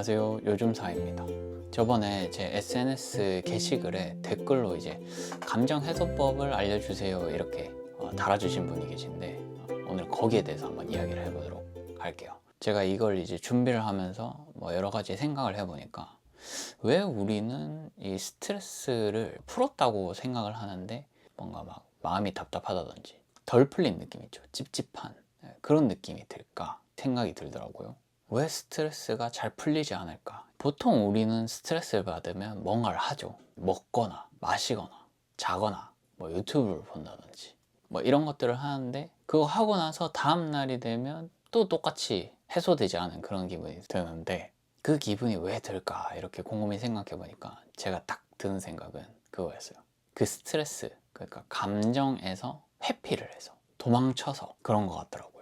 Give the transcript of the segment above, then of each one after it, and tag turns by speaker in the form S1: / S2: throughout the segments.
S1: 안녕하세요. 요즘사입니다. 저번에 제 SNS 게시글에 댓글로 이제 감정 해소법을 알려주세요 이렇게 달아주신 분이 계신데 오늘 거기에 대해서 한번 이야기를 해보도록 할게요. 제가 이걸 이제 준비를 하면서 여러 가지 생각을 해보니까 왜 우리는 이 스트레스를 풀었다고 생각을 하는데 뭔가 막 마음이 답답하다든지 덜 풀린 느낌 있죠. 찝찝한 그런 느낌이 들까 생각이 들더라고요. 왜 스트레스가 잘 풀리지 않을까? 보통 우리는 스트레스를 받으면 뭔가를 하죠. 먹거나 마시거나 자거나 유튜브를 본다든지 이런 것들을 하는데 그거 하고 나서 다음 날이 되면 또 똑같이 해소되지 않은 그런 기분이 드는데 그 기분이 왜 들까? 이렇게 곰곰이 생각해 보니까 제가 딱 드는 생각은 그거였어요. 그 스트레스, 그러니까 감정에서 회피를 해서 도망쳐서 그런 것 같더라고요.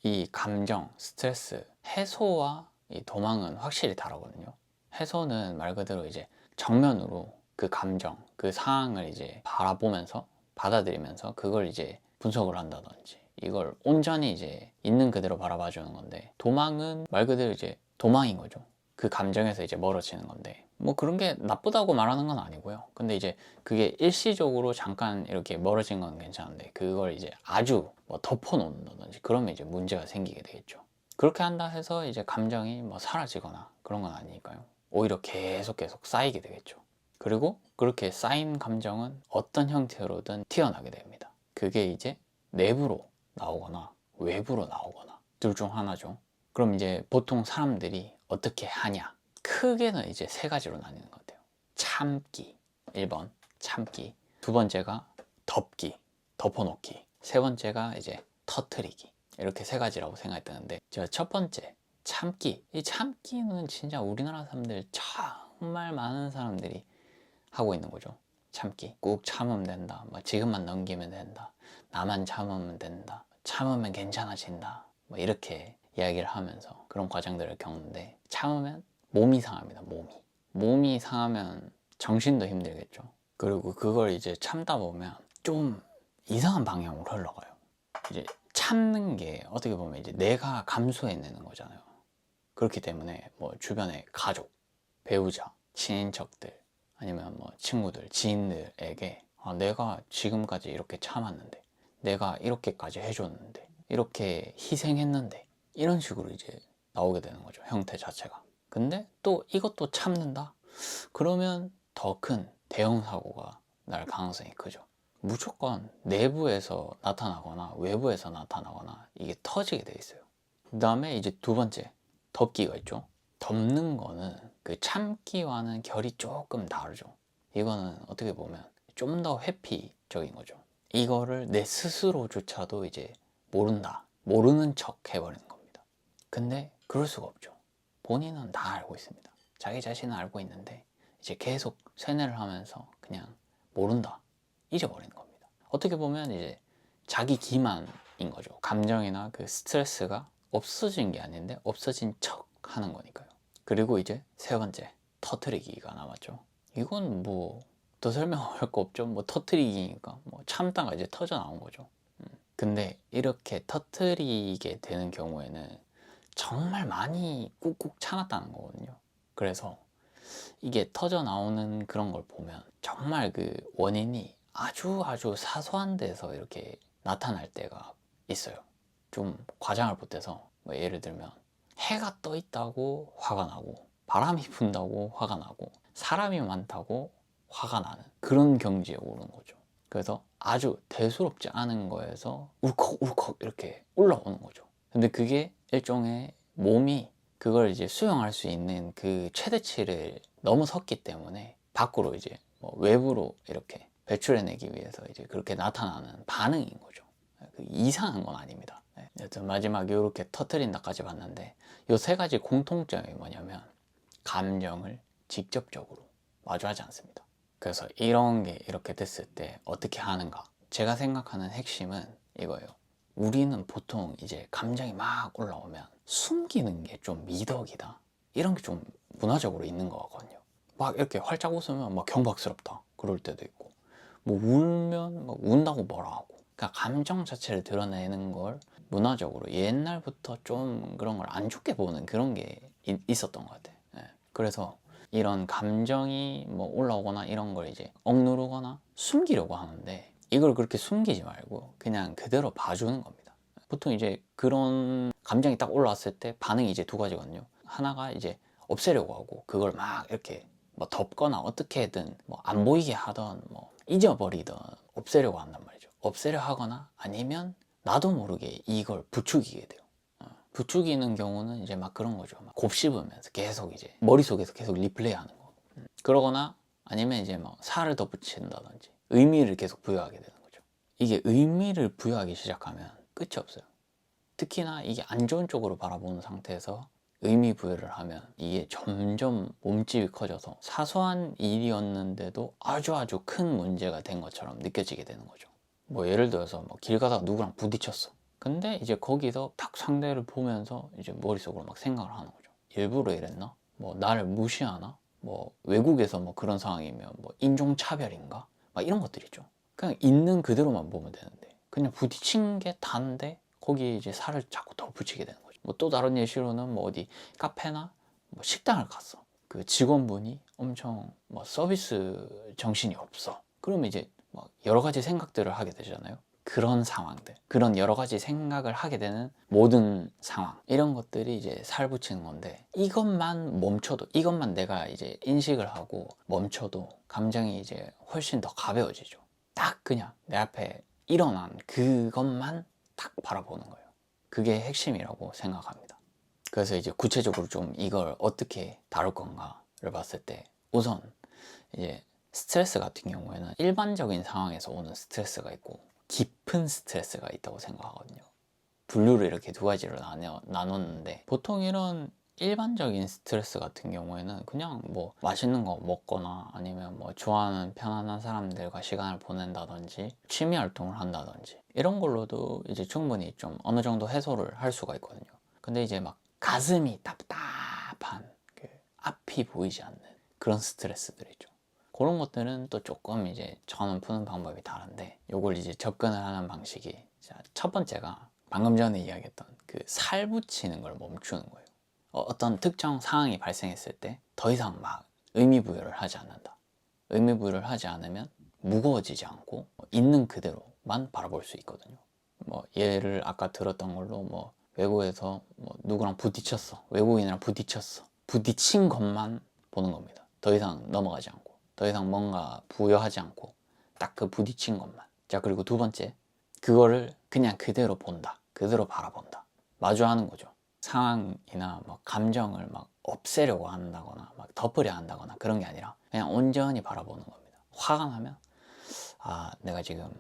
S1: 이 감정, 스트레스, 해소와 이 도망은 확실히 다르거든요. 해소는 말 그대로 이제 정면으로 그 감정, 그 상황을 이제 바라보면서 받아들이면서 그걸 이제 분석을 한다든지 이걸 온전히 이제 있는 그대로 바라봐 주는 건데, 도망은 말 그대로 이제 도망인 거죠. 그 감정에서 이제 멀어지는 건데 그런 게 나쁘다고 말하는 건 아니고요. 근데 이제 그게 일시적으로 잠깐 이렇게 멀어진 건 괜찮은데 그걸 이제 아주 덮어 놓는다든지 그러면 이제 문제가 생기게 되겠죠. 그렇게 한다 해서 이제 감정이 사라지거나 그런 건 아니니까요. 오히려 계속 쌓이게 되겠죠. 그리고 그렇게 쌓인 감정은 어떤 형태로든 튀어나게 됩니다. 그게 이제 내부로 나오거나 외부로 나오거나 둘 중 하나죠. 그럼 이제 보통 사람들이 어떻게 하냐? 크게는 이제 세 가지로 나뉘는 것 같아요. 참기, 1번 참기, 두 번째가 덮기, 덮어놓기, 세 번째가 이제 터트리기. 이렇게 세 가지라고 생각이 드는데, 제가 첫 번째 참기, 이 참기는 진짜 우리나라 사람들 정말 많은 사람들이 하고 있는 거죠. 참기, 꾹 참으면 된다, 지금만 넘기면 된다, 나만 참으면 된다, 참으면 괜찮아진다, 이렇게 이야기를 하면서 그런 과정들을 겪는데, 참으면 몸이 상합니다. 몸이 상하면 정신도 힘들겠죠. 그리고 그걸 이제 참다 보면 좀 이상한 방향으로 흘러가요. 이제 참는 게 어떻게 보면 이제 내가 감수해내는 거잖아요. 그렇기 때문에 주변의 가족, 배우자, 친인척들 아니면 친구들, 지인들에게 내가 지금까지 이렇게 참았는데, 내가 이렇게까지 해줬는데, 이렇게 희생했는데, 이런 식으로 이제 나오게 되는 거죠. 형태 자체가. 근데 또 이것도 참는다? 그러면 더 큰 대형 사고가 날 가능성이 크죠. 무조건 내부에서 나타나거나 외부에서 나타나거나 이게 터지게 돼 있어요. 그 다음에 이제 두 번째, 덮기가 있죠. 덮는 거는 그 참기와는 결이 조금 다르죠. 이거는 어떻게 보면 좀 더 회피적인 거죠. 이거를 내 스스로조차도 이제 모른다, 모르는 척 해버리는 겁니다. 근데 그럴 수가 없죠. 본인은 다 알고 있습니다. 자기 자신은 알고 있는데 이제 계속 세뇌를 하면서 그냥 모른다, 잊어버리는 겁니다. 어떻게 보면 이제 자기 기만인 거죠. 감정이나 그 스트레스가 없어진 게 아닌데 없어진 척 하는 거니까요. 그리고 이제 세 번째, 터트리기가 남았죠. 이건 더 설명할 거 없죠. 터트리기니까 참다가 이제 터져 나온 거죠. 근데 이렇게 터트리게 되는 경우에는 정말 많이 꾹꾹 참았다는 거거든요. 그래서 이게 터져 나오는 그런 걸 보면 정말 그 원인이 아주 사소한 데서 이렇게 나타날 때가 있어요. 좀 과장을 보태서 예를 들면 해가 떠 있다고 화가 나고, 바람이 분다고 화가 나고, 사람이 많다고 화가 나는 그런 경지에 오르는 거죠. 그래서 아주 대수롭지 않은 거에서 울컥 이렇게 올라오는 거죠. 근데 그게 일종의 몸이 그걸 이제 수용할 수 있는 그 최대치를 넘어섰기 때문에 밖으로 이제 외부로 이렇게 배출해내기 위해서 이제 그렇게 나타나는 반응인 거죠. 이상한 건 아닙니다. 여튼 마지막에 이렇게 터트린다까지 봤는데, 이 세 가지 공통점이 뭐냐면 감정을 직접적으로 마주하지 않습니다. 그래서 이런 게 이렇게 됐을 때 어떻게 하는가? 제가 생각하는 핵심은 이거예요. 우리는 보통 이제 감정이 막 올라오면 숨기는 게 좀 미덕이다, 이런 게 좀 문화적으로 있는 것 같거든요. 막 이렇게 활짝 웃으면 경박스럽다 그럴 때도 있고, 울면 운다고 뭐라 하고, 그러니까 감정 자체를 드러내는 걸 문화적으로 옛날부터 좀 그런 걸 안 좋게 보는 그런 게 있었던 것 같아요. 그래서 이런 감정이 뭐 올라오거나 이런 걸 이제 억누르거나 숨기려고 하는데, 이걸 그렇게 숨기지 말고 그냥 그대로 봐주는 겁니다. 보통 이제 그런 감정이 딱 올라왔을 때 반응이 이제 두 가지거든요. 하나가 이제 없애려고 하고, 그걸 막 이렇게 뭐 덮거나 어떻게든 뭐 안 보이게 하던 뭐 잊어버리던 없애려고 한단 말이죠. 없애려 하거나 아니면 나도 모르게 이걸 부추기게 돼요. 부추기는 경우는 이제 막 그런 거죠. 막 곱씹으면서 계속 이제 머릿속에서 계속 리플레이 하는 거. 그러거나 아니면 이제 뭐 살을 덧붙인다든지 의미를 계속 부여하게 되는 거죠. 이게 의미를 부여하기 시작하면 끝이 없어요. 특히나 이게 안 좋은 쪽으로 바라보는 상태에서 의미 부여를 하면 이게 점점 몸집이 커져서 사소한 일이었는데도 아주 큰 문제가 된 것처럼 느껴지게 되는 거죠. 뭐 예를 들어서 뭐 길 가다가 누구랑 부딪혔어. 근데 이제 거기서 딱 상대를 보면서 이제 머릿속으로 막 생각을 하는 거죠. 일부러 이랬나? 뭐 나를 무시하나? 뭐 외국에서 뭐 그런 상황이면 뭐 인종차별인가? 막 이런 것들 있죠. 그냥 있는 그대로만 보면 되는데 그냥 부딪힌 게 다인데 거기에 이제 살을 자꾸 더 붙이게 되는 거죠. 뭐 또 다른 예시로는 뭐 어디 카페나 뭐 식당을 갔어. 그 직원분이 엄청 뭐 서비스 정신이 없어. 그러면 이제 막 여러 가지 생각들을 하게 되잖아요. 그런 상황들, 그런 여러 가지 생각을 하게 되는 모든 상황, 이런 것들이 이제 살 붙이는 건데, 이것만 멈춰도, 이것만 내가 이제 인식을 하고 멈춰도 감정이 이제 훨씬 더 가벼워지죠. 딱 그냥 내 앞에 일어난 그것만 딱 바라보는 거예요. 그게 핵심이라고 생각합니다. 그래서 이제 구체적으로 좀 이걸 어떻게 다룰 건가를 봤을 때, 우선 이제 스트레스 같은 경우에는 일반적인 상황에서 오는 스트레스가 있고 깊은 스트레스가 있다고 생각하거든요. 분류를 이렇게 두 가지로 나눴는데, 보통 이런 일반적인 스트레스 같은 경우에는 그냥 뭐 맛있는 거 먹거나 아니면 뭐 좋아하는 편안한 사람들과 시간을 보낸다든지 취미 활동을 한다든지 이런 걸로도 이제 충분히 좀 어느 정도 해소를 할 수가 있거든요. 근데 이제 막 가슴이 답답한, 그 앞이 보이지 않는 그런 스트레스들이죠. 그런 것들은 또 조금 이제 저는 푸는 방법이 다른데, 요걸 이제 접근을 하는 방식이, 첫 번째가 방금 전에 이야기했던 그 살 붙이는 걸 멈추는 거예요. 어떤 특정 상황이 발생했을 때 더 이상 막 의미 부여를 하지 않는다. 의미 부여를 하지 않으면 무거워지지 않고 있는 그대로만 바라볼 수 있거든요. 뭐 예를 아까 들었던 걸로 뭐 외국에서 뭐 누구랑 부딪혔어. 외국인이랑 부딪혔어. 부딪힌 것만 보는 겁니다. 더 이상 넘어가지 않고, 더 이상 뭔가 부여하지 않고 딱 그 부딪힌 것만. 자, 그리고 두 번째, 그거를 그냥 그대로 본다. 그대로 바라본다. 마주하는 거죠. 상황이나 뭐 감정을 막 없애려고 한다거나 막 덮으려 한다거나 그런 게 아니라 그냥 온전히 바라보는 겁니다. 화가 나면 내가 지금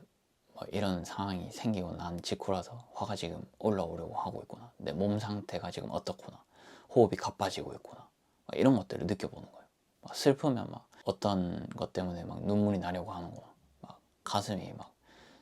S1: 뭐 이런 상황이 생기고 난 직후라서 화가 지금 올라오려고 하고 있구나. 내 몸 상태가 지금 어떻구나. 호흡이 가빠지고 있구나. 이런 것들을 느껴보는 거예요. 슬프면 막 어떤 것 때문에 막 눈물이 나려고 하는구나. 막 가슴이 막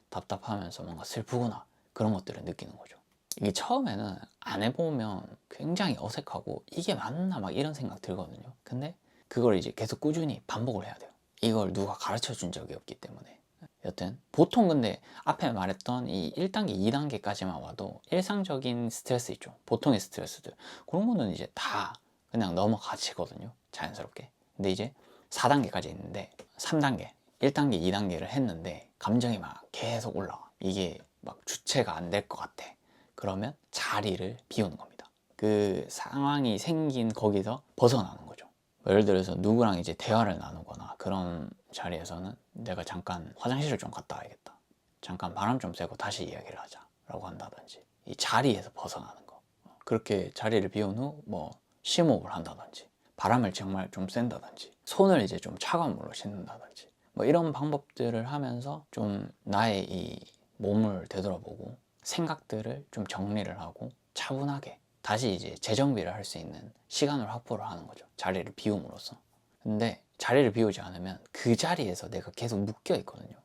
S1: 답답하면서 뭔가 슬프구나. 그런 것들을 느끼는 거죠. 이게 처음에는 안 해보면 굉장히 어색하고 이게 맞나 막 이런 생각 들거든요. 근데 그걸 이제 계속 꾸준히 반복을 해야 돼요. 이걸 누가 가르쳐 준 적이 없기 때문에. 여튼 보통 근데 앞에 말했던 이 1단계, 2단계까지만 와도 일상적인 스트레스 있죠. 보통의 스트레스들. 그런 거는 이제 다 그냥 넘어가지거든요. 자연스럽게. 근데 이제 4단계까지 있는데 3단계, 1단계, 2단계를 했는데 감정이 막 계속 올라와. 이게 막 주체가 안 될 것 같아. 그러면 자리를 비우는 겁니다. 그 상황이 생긴 거기서 벗어나는 거죠. 예를 들어서 누구랑 이제 대화를 나누거나 그런 자리에서는 내가 잠깐 화장실을 좀 갔다 와야겠다. 잠깐 바람 좀 쐬고 다시 이야기를 하자. 라고 한다든지. 이 자리에서 벗어나는 거. 그렇게 자리를 비운 후 뭐 심호흡을 한다든지. 바람을 정말 좀 쐰다든지. 손을 이제 좀 차가운 물로 씻는다든지. 뭐 이런 방법들을 하면서 좀 나의 이 몸을 되돌아보고 생각들을 좀 정리를 하고 차분하게 다시 이제 재정비를 할 수 있는 시간을 확보를 하는 거죠. 자리를 비움으로써. 근데 자리를 비우지 않으면 그 자리에서 내가 계속 묶여 있거든요.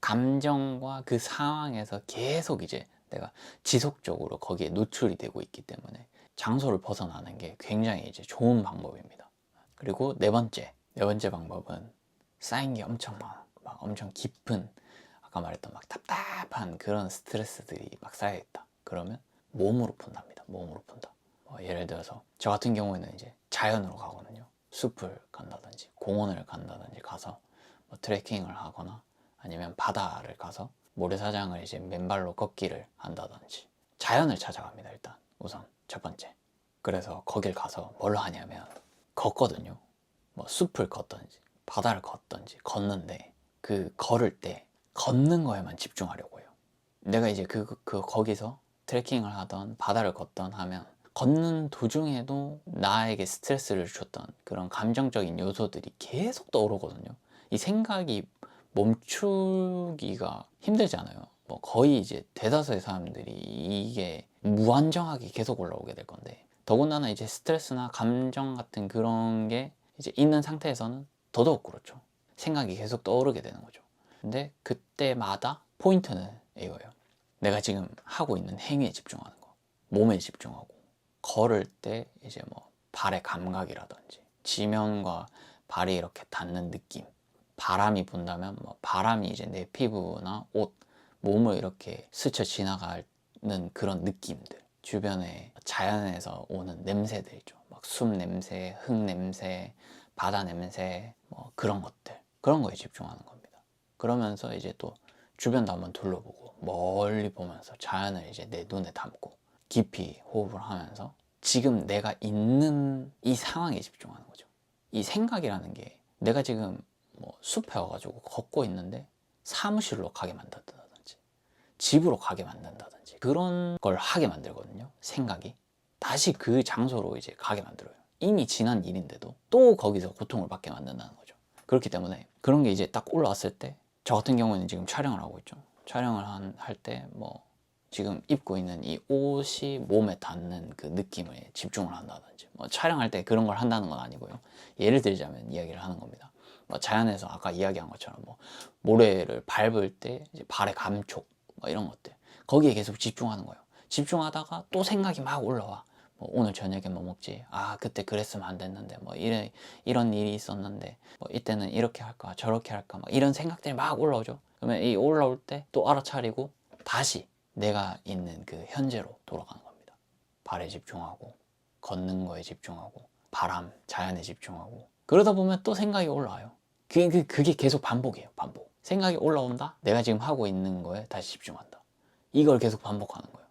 S1: 감정과 그 상황에서 계속 이제 내가 지속적으로 거기에 노출이 되고 있기 때문에 장소를 벗어나는 게 굉장히 이제 좋은 방법입니다. 그리고 네 번째 방법은 쌓인 게 엄청 많아. 막 엄청 깊은, 아까 말했던 막 답답한 그런 스트레스들이 막 쌓여있다. 그러면 몸으로 푼답니다. 몸으로 푼다. 예를 들어서 저 같은 경우에는 이제 자연으로 가거든요. 숲을 간다든지 공원을 간다든지 가서 뭐 트레킹을 하거나 아니면 바다를 가서 모래사장을 이제 맨발로 걷기를 한다든지 자연을 찾아갑니다. 일단 우선 첫 번째. 그래서 거길 가서 뭘 하냐면 걷거든요. 뭐 숲을 걷든지 바다를 걷든지 걷는데 그 걸을 때 걷는 거에만 집중하려고 해요. 내가 이제 거기서 트레킹을 하던 바다를 걷던 하면 걷는 도중에도 나에게 스트레스를 줬던 그런 감정적인 요소들이 계속 떠오르거든요. 이 생각이 멈추기가 힘들잖아요. 뭐 거의 이제 대다수의 사람들이 이게 무한정하게 계속 올라오게 될 건데, 더군다나 이제 스트레스나 감정 같은 그런 게 이제 있는 상태에서는 더더욱 그렇죠. 생각이 계속 떠오르게 되는 거죠. 근데 그때마다 포인트는 이거예요. 내가 지금 하고 있는 행위에 집중하는 거, 몸에 집중하고, 걸을 때 이제 뭐 발의 감각이라든지 지면과 발이 이렇게 닿는 느낌, 바람이 분다면 뭐 바람이 이제 내 피부나 옷, 몸을 이렇게 스쳐 지나가는 그런 느낌들, 주변에 자연에서 오는 냄새들 있죠. 막 숲 냄새, 흙 냄새, 바다 냄새, 뭐 그런 것들, 그런 거에 집중하는 겁니다. 그러면서 이제 또 주변도 한번 둘러보고 멀리 보면서 자연을 이제 내 눈에 담고 깊이 호흡을 하면서 지금 내가 있는 이 상황에 집중하는 거죠. 이 생각이라는 게 내가 지금 뭐 숲에 와가지고 걷고 있는데 사무실로 가게 만든다든지 집으로 가게 만든다든지 그런 걸 하게 만들거든요. 생각이 다시 그 장소로 이제 가게 만들어요. 이미 지난 일인데도 또 거기서 고통을 받게 만든다는 거죠. 그렇기 때문에 그런 게 이제 딱 올라왔을 때, 저 같은 경우는 지금 촬영을 하고 있죠. 촬영을 할 때 뭐 지금 입고 있는 이 옷이 몸에 닿는 그 느낌에 집중을 한다든지, 뭐 촬영할 때 그런 걸 한다는 건 아니고요. 예를 들자면 이야기를 하는 겁니다. 뭐 자연에서 아까 이야기한 것처럼 뭐 모래를 밟을 때 이제 발의 감촉, 뭐 이런 것들, 거기에 계속 집중하는 거예요. 집중하다가 또 생각이 막 올라와. 뭐 오늘 저녁에 뭐 먹지? 아, 그때 그랬으면 안 됐는데, 뭐 이런 일이 있었는데, 뭐 이때는 이렇게 할까 저렇게 할까, 막 이런 생각들이 막 올라오죠. 그러면 이 올라올 때 또 알아차리고 다시 내가 있는 그 현재로 돌아가는 겁니다. 발에 집중하고 걷는 거에 집중하고 바람, 자연에 집중하고, 그러다 보면 또 생각이 올라와요. 그게 계속 반복이에요. 반복. 생각이 올라온다, 내가 지금 하고 있는 거에 다시 집중한다. 이걸 계속 반복하는 거예요.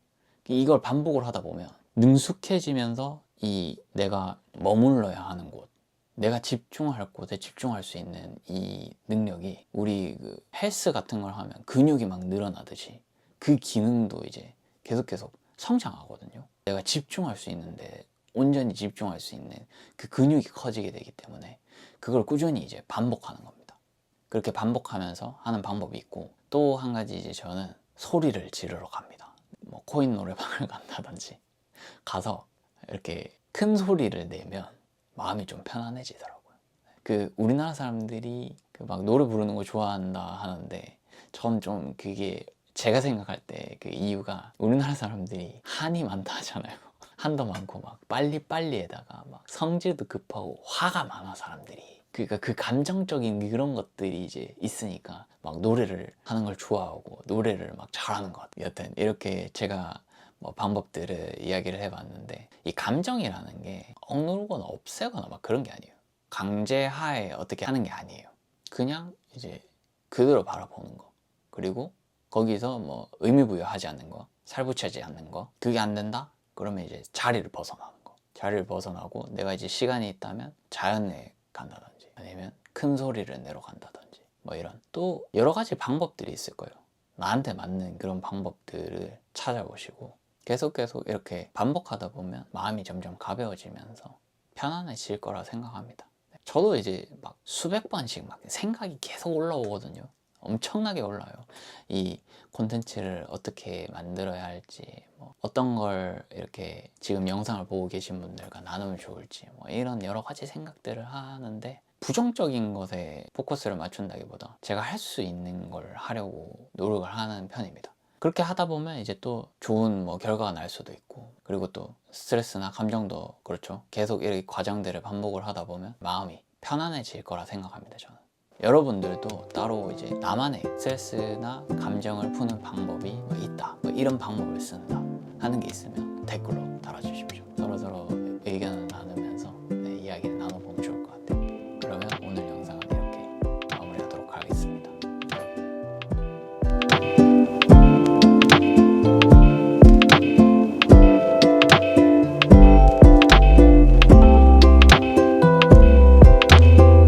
S1: 이걸 반복을 하다 보면 능숙해지면서 이 내가 머물러야 하는 곳, 내가 집중할 곳에 집중할 수 있는 이 능력이, 우리 그 헬스 같은 걸 하면 근육이 막 늘어나듯이 그 기능도 이제 계속 성장하거든요. 내가 집중할 수 있는데, 온전히 집중할 수 있는 그 근육이 커지게 되기 때문에 그걸 꾸준히 이제 반복하는 겁니다. 그렇게 반복하면서 하는 방법이 있고, 또 한 가지 이제 저는 소리를 지르러 갑니다. 뭐 코인 노래방을 간다든지 가서 이렇게 큰 소리를 내면 마음이 좀 편안해지더라고요. 그 우리나라 사람들이 그 막 노래 부르는 거 좋아한다 하는데, 전 좀 그게 제가 생각할 때 그 이유가, 우리나라 사람들이 한이 많다 하잖아요. 한도 많고 막 빨리빨리에다가 막 성질도 급하고 화가 많아 사람들이. 그러니까 그 감정적인 그런 것들이 이제 있으니까 막 노래를 하는 걸 좋아하고 노래를 막 잘하는 것 같아요. 여튼 이렇게 제가 뭐 방법들을 이야기를 해봤는데, 이 감정이라는 게 억누르거나 없애거나 막 그런 게 아니에요. 강제하에 어떻게 하는 게 아니에요. 그냥 이제 그대로 바라보는 거, 그리고 거기서 뭐 의미 부여하지 않는 거, 살붙이지 않는 거, 그게 안 된다? 그러면 이제 자리를 벗어나는 거. 자리를 벗어나고 내가 이제 시간이 있다면 자연에 간다든지 아니면 큰 소리를 내러 간다든지, 뭐 이런 또 여러 가지 방법들이 있을 거예요. 나한테 맞는 그런 방법들을 찾아보시고 계속 이렇게 반복하다 보면 마음이 점점 가벼워지면서 편안해질 거라 생각합니다. 저도 이제 막 수백 번씩 막 생각이 계속 올라오거든요. 엄청나게 올라요. 이 콘텐츠를 어떻게 만들어야 할지, 뭐 어떤 걸 이렇게 지금 영상을 보고 계신 분들과 나누면 좋을지, 뭐 이런 여러 가지 생각들을 하는데, 부정적인 것에 포커스를 맞춘다기보다 제가 할 수 있는 걸 하려고 노력을 하는 편입니다. 그렇게 하다 보면 이제 또 좋은 뭐 결과가 날 수도 있고, 그리고 또 스트레스나 감정도 그렇죠. 계속 이렇게 과정들을 반복을 하다 보면 마음이 편안해질 거라 생각합니다, 저는. 여러분들도 따로 이제 나만의 스트레스나 감정을 푸는 방법이 뭐 있다, 뭐 이런 방법을 쓴다 하는 게 있으면 댓글로